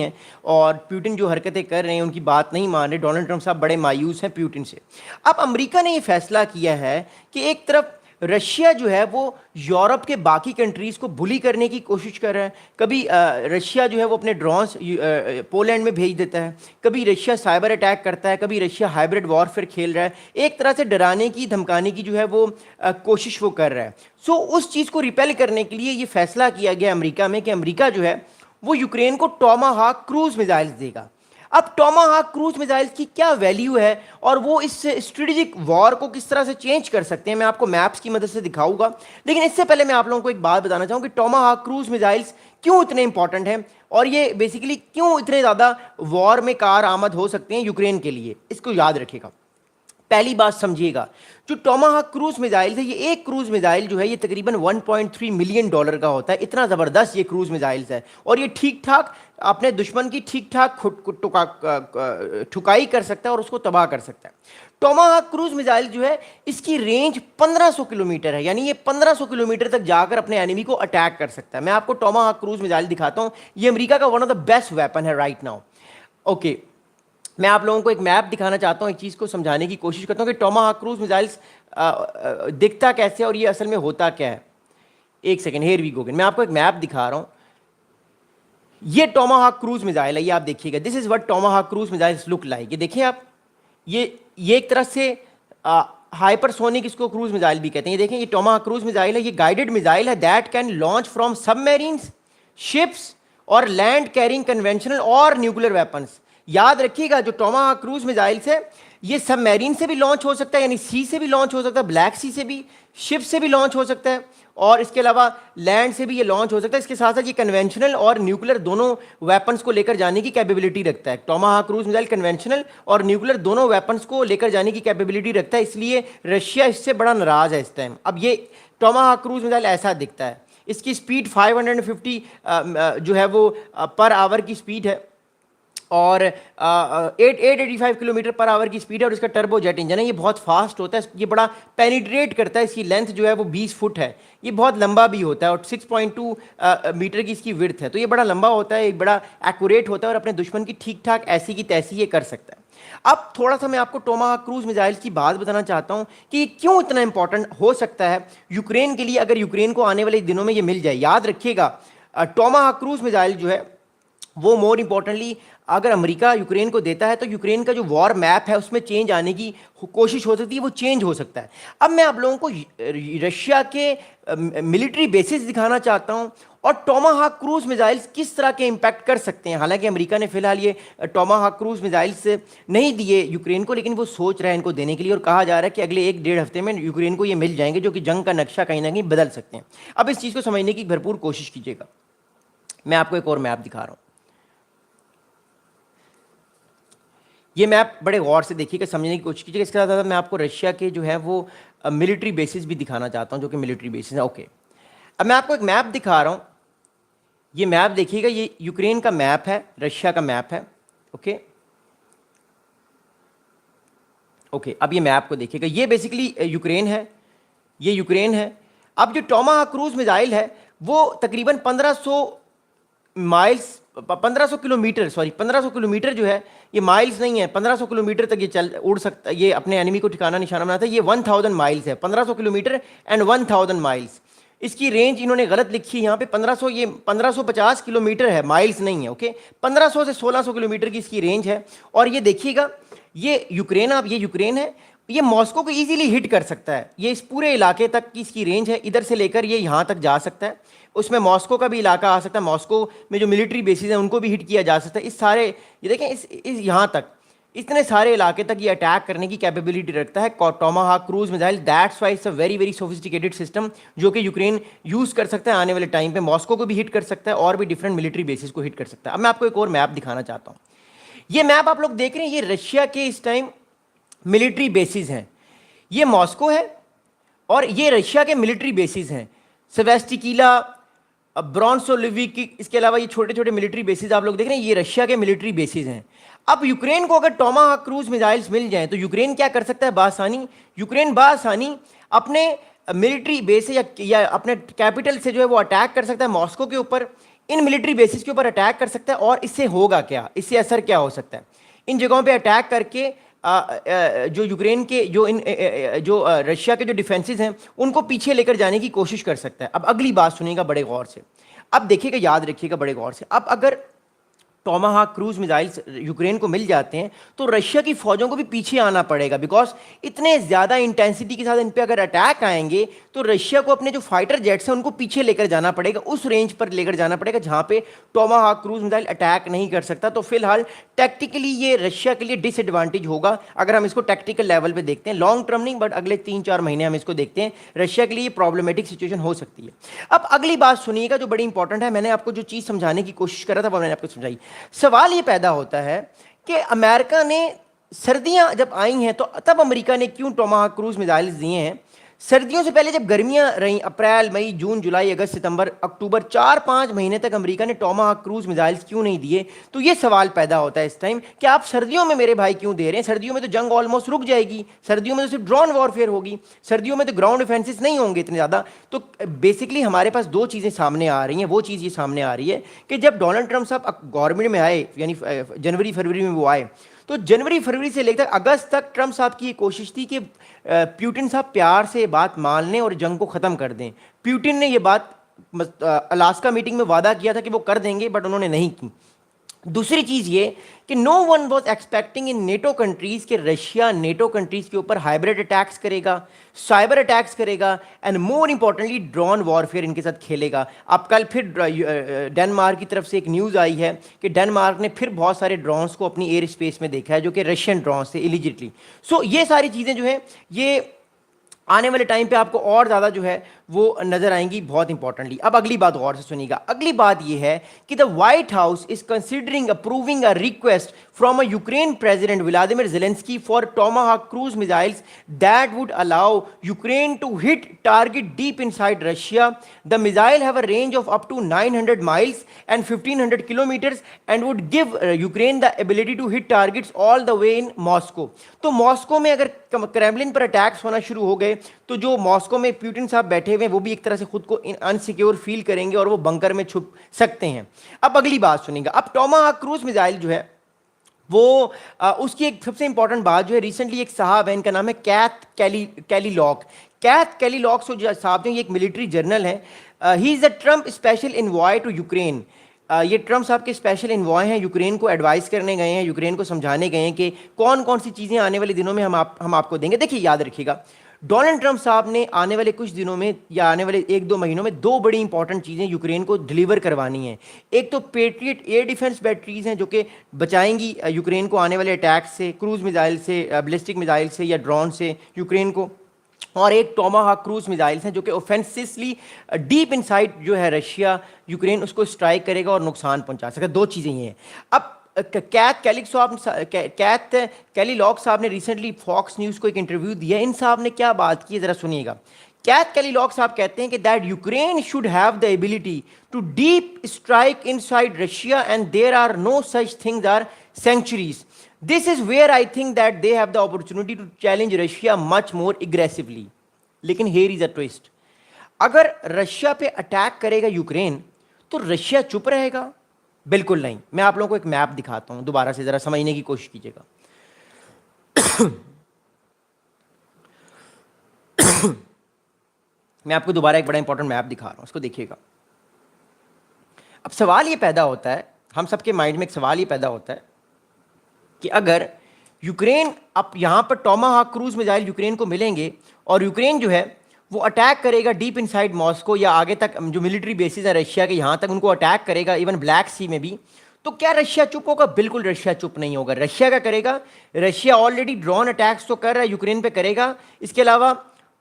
हैं और पुतिन जो हरकतें कर रहे हैं उनकी बात नहीं मान रहे। डोनाल्ड ट्रंप साहब बड़े मायूस हैं पुतिन से। अब अमेरिका ने ये फैसला किया है कि एक तरफ रशिया जो है वो यूरोप के बाकी कंट्रीज को बुली करने की कोशिश कर रहा है। कभी रशिया जो है वो अपने ड्रोन्स पोलैंड में भेज देता है, कभी रशिया साइबर अटैक करता है, कभी रशिया हाइब्रिड वॉरफेयर खेल रहा है। एक तरह से डराने की धमकाने की जो है वो कोशिश वो कर रहा है। सो उस चीज़ को रिपेल करने के लिए ये फैसला किया गया अमेरिका में कि अमेरिका जो है वो यूक्रेन को टॉमाहाक क्रूज मिसाइल्स देगा। अब टॉमाहाक क्रूज मिसाइल्स की क्या वैल्यू है और वो इस स्ट्रेटेजिक वॉर को किस तरह से चेंज कर सकते हैं, मैं आपको मैप्स की मदद से दिखाऊंगा। लेकिन इससे पहले मैं आप लोगों को एक बात बताना चाहूँ कि टॉमाहाक क्रूज मिसाइल्स क्यों इतने इंपॉर्टेंट हैं और ये बेसिकली क्यों इतने ज़्यादा वॉर में कार आमद हो सकते हैं यूक्रेन के लिए, इसको याद रखिएगा। पहली बात समझिएगा, जो टॉमाहाक क्रूज मिसाइल है, ये एक क्रूज मिसाइल जो है ये तकरीबन 1.3 मिलियन डॉलर का होता है। इतना ज़बरदस्त ये क्रूज मिसाइल्स है और ये ठीक ठाक अपने दुश्मन की ठीक ठाक ठुकाई कर सकता है और उसको तबाह कर सकता है। टॉमाहाक क्रूज मिसाइल जो है इसकी रेंज 1500 किलोमीटर है, यानी ये 1500 किलोमीटर तक जाकर अपने एनिमी को अटैक कर सकता है। मैं आपको टॉमाहाक क्रूज मिसाइल दिखाता हूं। ये अमेरिका का one of the best weapon है राइट नाउ। ओके, मैं आप लोगों को एक मैप दिखाना चाहता हूँ, एक चीज़ को समझाने की कोशिश करता हूँ कि टॉमाहाक क्रूज मिसाइल्स दिखता कैसे और ये असल में होता क्या है। एक second, here we go again. मैं आपको एक मैप दिखा रहा हूँ। ये टॉमाहाक क्रूज मिसाइल है, ये आप देखिएगा। This is what Tomahawk cruise missiles look like. ये देखिए आप, ये एक तरह से हाइपरसोनिक इसको क्रूज मिसाइल भी कहते हैं। ये देखें, ये टॉमाहाक क्रूज मिसाइल है, ये गाइडेड मिसाइल है that can launch from submarines, ships और लैंड कैरिंग कन्वेंशनल और न्यूक्लियर वेपन्स। याद रखिएगा, जो टॉमाहाक क्रूज मिसाइल्स है ये सबमरीन से भी लॉन्च हो सकता है, यानी सी से भी लॉन्च हो सकता है, ब्लैक सी से भी, शिप से भी लॉन्च हो सकता है और इसके अलावा लैंड से भी ये लॉन्च हो सकता है। इसके साथ साथ ये कन्वेंशनल और न्यूक्लियर दोनों वेपन्स को लेकर जाने की कैपेबिलिटी रखता है। टॉमाहाक क्रूज मिसाइल कन्वेंशनल और न्यूक्लियर दोनों वेपन्स को लेकर जाने की कैपेबिलिटी रखता है, इसलिए रशिया इससे बड़ा नाराज है इस टाइम। अब ये टॉमाहाक क्रूज मिसाइल ऐसा दिखता है। इसकी स्पीड 550 जो है वो पर आवर की स्पीड है और 885 किलोमीटर पर आवर की स्पीड है और इसका टर्बो जेट इंजन है। ये बहुत फास्ट होता है, ये बड़ा पेनिट्रेट करता है। इसकी लेंथ जो है वो 20 फुट है, ये बहुत लंबा भी होता है और 6.2 मीटर की इसकी विड्थ है। तो ये बड़ा लंबा होता है, एक बड़ा एक्यूरेट होता है और अपने दुश्मन की ठीक ठाक ऐसी की तैसी ये कर सकता है। अब थोड़ा सा मैं आपको टॉमाहाक क्रूज मिसाइल्स की बात बताना चाहता हूँ कि ये क्यों इतना इंपॉर्टेंट हो सकता है यूक्रेन के लिए, अगर यूक्रेन को आने वाले दिनों में ये मिल जाए। याद रखिएगा, टॉमाहाक क्रूज मिसाइल जो है वो मोर इंपॉर्टेंटली अगर अमेरिका यूक्रेन को देता है तो यूक्रेन का जो वॉर मैप है उसमें चेंज आने की कोशिश हो सकती है, वो चेंज हो सकता है। अब मैं आप लोगों को रशिया के मिलिट्री बेसिस दिखाना चाहता हूं और टॉमाहाक क्रूज मिसाइल्स किस तरह के इंपैक्ट कर सकते हैं। हालांकि अमेरिका ने फिलहाल ये टॉमाहाक क्रूज मिसाइल्स नहीं दिए यूक्रेन को, लेकिन वो सोच रहा है इनको देने के लिए और कहा जा रहा है कि अगले 1-1.5 हफ्ते में यूक्रेन को ये मिल जाएंगे, जो कि जंग का नक्शा कहीं ना कहीं बदल सकते हैं। अब इस चीज़ को समझने की भरपूर कोशिश कीजिएगा। मैं आपको एक और मैप दिखा रहा हूँ। ये मैप बड़े गौर से देखिएगा, समझने की कोशिश कीजिएगा। इसके साथ साथ मैं आपको रशिया के जो है वो मिलिट्री बेसिस भी दिखाना चाहता हूँ, जो कि मिलिट्री बेसिस है। ओके, अब मैं आपको एक मैप दिखा रहा हूँ। ये मैप देखिएगा, ये यूक्रेन का मैप है, रशिया का मैप है। ओके ओके, अब ये मैप को देखिएगा, ये बेसिकली यूक्रेन है, ये यूक्रेन है। अब जो टॉमाहाक क्रूज मिसाइल है वो तकरीबन 1500 किलोमीटर, सॉरी 1500 किलोमीटर जो है, ये माइल्स नहीं है, 1500 किलोमीटर तक ये उड़ सकता है, ये अपने एनिमी को ठिकाना निशाना बनाता है। ये 1000 माइल्स है, 1500 किलोमीटर एंड 1000 माइल्स। इसकी रेंज इन्होंने गलत लिखी है यहाँ पे, 1500, ये 1550 किलोमीटर है, माइल्स नहीं है। ओके, 1500 से 1600 किलोमीटर की इसकी रेंज है। और ये देखिएगा, ये यूक्रेन, अब ये यूक्रेन है, ये मॉस्को को इजीली हिट कर सकता है। ये इस पूरे इलाके तक की इसकी रेंज है, इधर से लेकर ये यहाँ तक जा सकता है। उसमें मॉस्को का भी इलाका आ सकता है, मॉस्को में जो मिलिट्री बेसिस हैं उनको भी हिट किया जा सकता है। इस सारे, ये देखें, इस यहाँ तक, इतने सारे इलाके तक ये अटैक करने की कैपेबिलिटी रखता है Tomahawk cruise missile. That's why it's a very very sophisticated system, जो कि यूक्रेन यूज़ कर सकता है आने वाले टाइम पे। मॉस्को को भी हिट कर सकता है और भी डिफरेंट मिलिट्री बेसिस को हिट कर सकता है। अब मैं आपको एक और मैप दिखाना चाहता हूँ। ये मैप आप लोग देख रहे हैं, ये रशिया के इस टाइम मिलिट्री बेसिस हैं। ये मॉस्को है और ये रशिया के मिलिट्री बेसिस हैं, सेवेस्टिकीला, ब्रॉन्सोलिविक, इसके अलावा ये छोटे छोटे मिलिट्री बेसिस आप लोग देख रहे हैं, ये रशिया के मिलिट्री बेसिस हैं। अब यूक्रेन को अगर टॉमाहाक क्रूज मिसाइल्स मिल जाएं तो यूक्रेन क्या कर सकता है बासानी, यूक्रेन बासानी अपने मिलिट्री बेस या अपने कैपिटल से जो है वो अटैक कर सकता है मॉस्को के ऊपर। इन मिलिट्री बेसिस के ऊपर अटैक कर सकता है। और इससे होगा क्या, इससे असर क्या हो सकता है? इन जगहों पे अटैक करके जो यूक्रेन के जो रशिया के जो डिफेंसेस हैं उनको पीछे लेकर जाने की कोशिश कर सकता है। अब अगली बात सुनिएगा बड़े गौर से, अब देखिएगा, याद रखिएगा बड़े गौर से। अब अगर टोमाहाक क्रूज मिसाइल्स यूक्रेन को मिल जाते हैं तो रशिया की फौजों को भी पीछे आना पड़ेगा, बिकॉज इतने ज़्यादा इंटेंसिटी के साथ इन पे अगर अटैक आएंगे तो रशिया को अपने जो फाइटर जेट्स हैं उनको पीछे लेकर जाना पड़ेगा, उस रेंज पर लेकर जाना पड़ेगा जहां पे टोमाहाक क्रूज मिसाइल अटैक नहीं कर सकता। तो फिलहाल टैक्टिकली ये रशिया के लिए डिसएडवांटेज होगा अगर हम इसको टैक्टिकल लेवल पे देखते हैं, लॉन्ग टर्म नहीं बट अगले 3-4 महीने हम इसको देखते हैं, रशिया के लिए प्रॉब्लमेटिक सिचुएशन हो सकती है। अब अगली बात सुनिएगा जो बड़ी इंपॉर्टेंट है, मैंने आपको जो चीज़ समझाने की कोशिश करा था वो मैंने आपको समझाई। सवाल ये पैदा होता है कि अमेरिका ने सर्दियां जब आई हैं तो तब अमेरिका ने क्यों टोमाहाक क्रूज मिसाइल्स दिए हैं? सर्दियों से पहले जब गर्मियां रहीं, अप्रैल मई जून जुलाई अगस्त सितंबर अक्टूबर, 4-5 महीने तक अमेरिका ने टोमाहाक क्रूज मिसाइल्स क्यों नहीं दिए? तो ये सवाल पैदा होता है इस टाइम कि आप सर्दियों में मेरे भाई क्यों दे रहे हैं? सर्दियों में तो जंग ऑलमोस्ट रुक जाएगी, सर्दियों में तो सिर्फ ड्रोन वॉरफेयर होगी, सर्दियों में तो ग्राउंड डिफेंसेस नहीं होंगे इतने ज़्यादा। तो बेसिकली हमारे पास दो चीज़ें सामने आ रही हैं। वो चीज़ ये सामने आ रही है कि जब डोनाल्ड ट्रंप साहब गवर्नमेंट में आए, यानी जनवरी फरवरी में वो आए, तो जनवरी फरवरी से लेकर अगस्त तक ट्रंप साहब की ये कोशिश थी कि प्यूटिन साहब प्यार से बात मान लें और जंग को ख़त्म कर दें। प्यूटिन ने ये बात अलास्का मीटिंग में वादा किया था कि वो कर देंगे, बट उन्होंने नहीं की। दूसरी चीज़ ये कि no one was expecting in NATO countries कि रशिया नेटो कंट्रीज़ के ऊपर हाइब्रिड अटैक्स करेगा, साइबर अटैक्स करेगा, and more importantly drone warfare इनके साथ खेलेगा। अब कल फिर डेनमार्क की तरफ से एक न्यूज़ आई है कि डेनमार्क ने फिर बहुत सारे ड्रोन्स को अपनी एयर स्पेस में देखा है जो कि रशियन ड्रोन्स थे इलीजिटली। सो ये सारी चीज़ें जो है ये आने वाले टाइम पे आपको और ज़्यादा जो है वो नजर आएंगी बहुत इंपॉर्टेंटली। अब अगली बात गौर से सुनिएगा, अगली बात ये है कि the White House is considering approving a request from a Ukraine president Vladimir Zelensky for Tomahawk cruise missiles that would allow Ukraine to hit target deep inside Russia. The missile have a range of up to 900 miles and 1500 kilometres and would give Ukraine the ability to hit targets all the way in Moscow. तो Moscow में अगर Kremlin पर attacks होना शुरू हो गए तो जो मॉस्को में पुतिन साहब बैठे हुए वो भी एक तरह से खुद को अनसिक्योर फील करेंगे और वो बंकर में छुप सकते हैं। अब अगली बात सुनिएगा, अब टोमाहाक क्रूज मिसाइल जो है वो उसकी एक सबसे इंपॉर्टेंट बात जो है, रिसेंटली एक साहब है, इनका नाम है कैलीलॉक। कैथ कैलीलॉक साहब जो ये एक मिलिट्री जर्नल है, he is the Trump special envoy to Ukraine. ये ट्रम्प साहब के स्पेशल इन्वॉय हैं, यूक्रेन को एडवाइस करने गए हैं, यूक्रेन को समझाने गए हैं कि कौन कौन सी चीज़ें आने वाले दिनों में हम आपको देंगे। देखिए याद रखिएगा, डोनाल्ड ट्रंप साहब ने आने वाले कुछ दिनों में या आने वाले 1-2 महीनों में दो बड़ी इंपॉर्टेंट चीज़ें यूक्रेन को डिलीवर करवानी हैं। एक तो पेट्रियट एयर डिफेंस बैटरीज हैं जो कि बचाएंगी यूक्रेन को आने वाले अटैक से, क्रूज मिसाइल से, बैलिस्टिक मिसाइल से या ड्रोन से यूक्रेन को, और एक टोमाहाक क्रूज मिसाइल्स हैं जो कि ऑफेंसिवली डीप इनसाइड जो है रशिया यूक्रेन उसको स्ट्राइक करेगा और नुकसान पहुंचा सकेगा। दो चीज़ें ये हैं। अब कैथ कैलीलॉक साहब ने रिसेंटली फॉक्स न्यूज़ को एक इंटरव्यू दिया, इन साहब ने क्या बात की ज़रा सुनिएगा। कैथ कैलीलॉक साहब कहते हैं कि that Ukraine should have the ability to deep strike inside Russia and there are no such things are sanctuaries. This is where I think that they have the opportunity to challenge Russia much more aggressively. लेकिन here is a twist, अगर Russia पे attack करेगा Ukraine तो Russia चुप रहेगा? बिल्कुल नहीं। मैं आप लोगों को एक मैप दिखाता हूं, दोबारा से जरा समझने की कोशिश कीजिएगा। मैं आपको दोबारा एक बड़ा इंपॉर्टेंट मैप दिखा रहा हूं, उसको देखिएगा। अब सवाल ये पैदा होता है, हम सबके माइंड में एक सवाल ये पैदा होता है कि अगर यूक्रेन, अब यहां पर टोमाहाक क्रूज मिसाइल यूक्रेन को मिलेंगे और यूक्रेन जो है वो अटैक करेगा डीप इनसाइड मॉस्को या आगे तक जो मिलिट्री बेसिस है रशिया के यहाँ तक उनको अटैक करेगा, इवन ब्लैक सी में भी, तो क्या रशिया चुप होगा? बिल्कुल रशिया चुप नहीं होगा। रशिया क्या करेगा? रशिया ऑलरेडी ड्रोन अटैक्स तो कर रहा है, यूक्रेन पे करेगा। इसके अलावा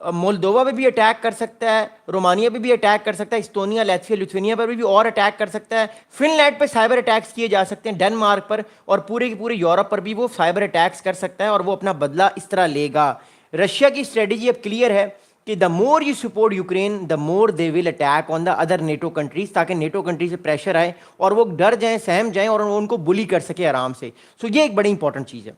मोल्दोवा पे भी अटैक कर सकता है, रोमानिया पे भी अटैक कर सकता है, इस्टोनिया, लैटविया, लिथुआनिया पर भी और अटैक कर सकता है, फिनलैंड पर साइबर अटैक्स किए जा सकते हैं, डेनमार्क पर, और पूरे के पूरे यूरोप पर भी वो साइबर अटैक्स कर सकता है और वो अपना बदला इस तरह लेगा। रशिया की स्ट्रेटेजी अब क्लियर है कि the more you support Ukraine the more they will attack on the other NATO countries, ताकि नेटो कंट्री से प्रेशर आए और वो डर जाएं, सहम जाएं और उनको बुली कर सके आराम से। सो ये एक बड़ी इंपॉर्टेंट चीज़ है।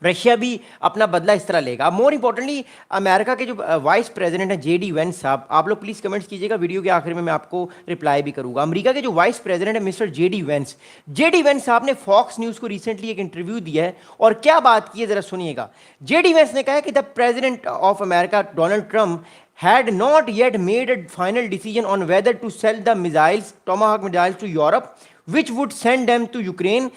रशिया भी अपना बदला इस तरह लेगा। मोर इंपॉर्टेंटली अमेरिका के जो वाइस प्रेसिडेंट हैं जेडी वेंस साहब, आप लोग प्लीज कमेंट्स कीजिएगा, वीडियो के आखिर में मैं आपको रिप्लाई भी करूंगा। अमेरिका के जो वाइस प्रेसिडेंट है मिस्टर जेडी वेंस साहब ने फॉक्स न्यूज को रिसेंटली एक इंटरव्यू दिया है और क्या बात की है जरा सुनिएगा। जेडी वेंस ने कहा है कि the president of America Donald Trump had not yet made a final decision on whether to sell the missiles, Tomahawk missiles, to Europe, which would send them to Ukraine.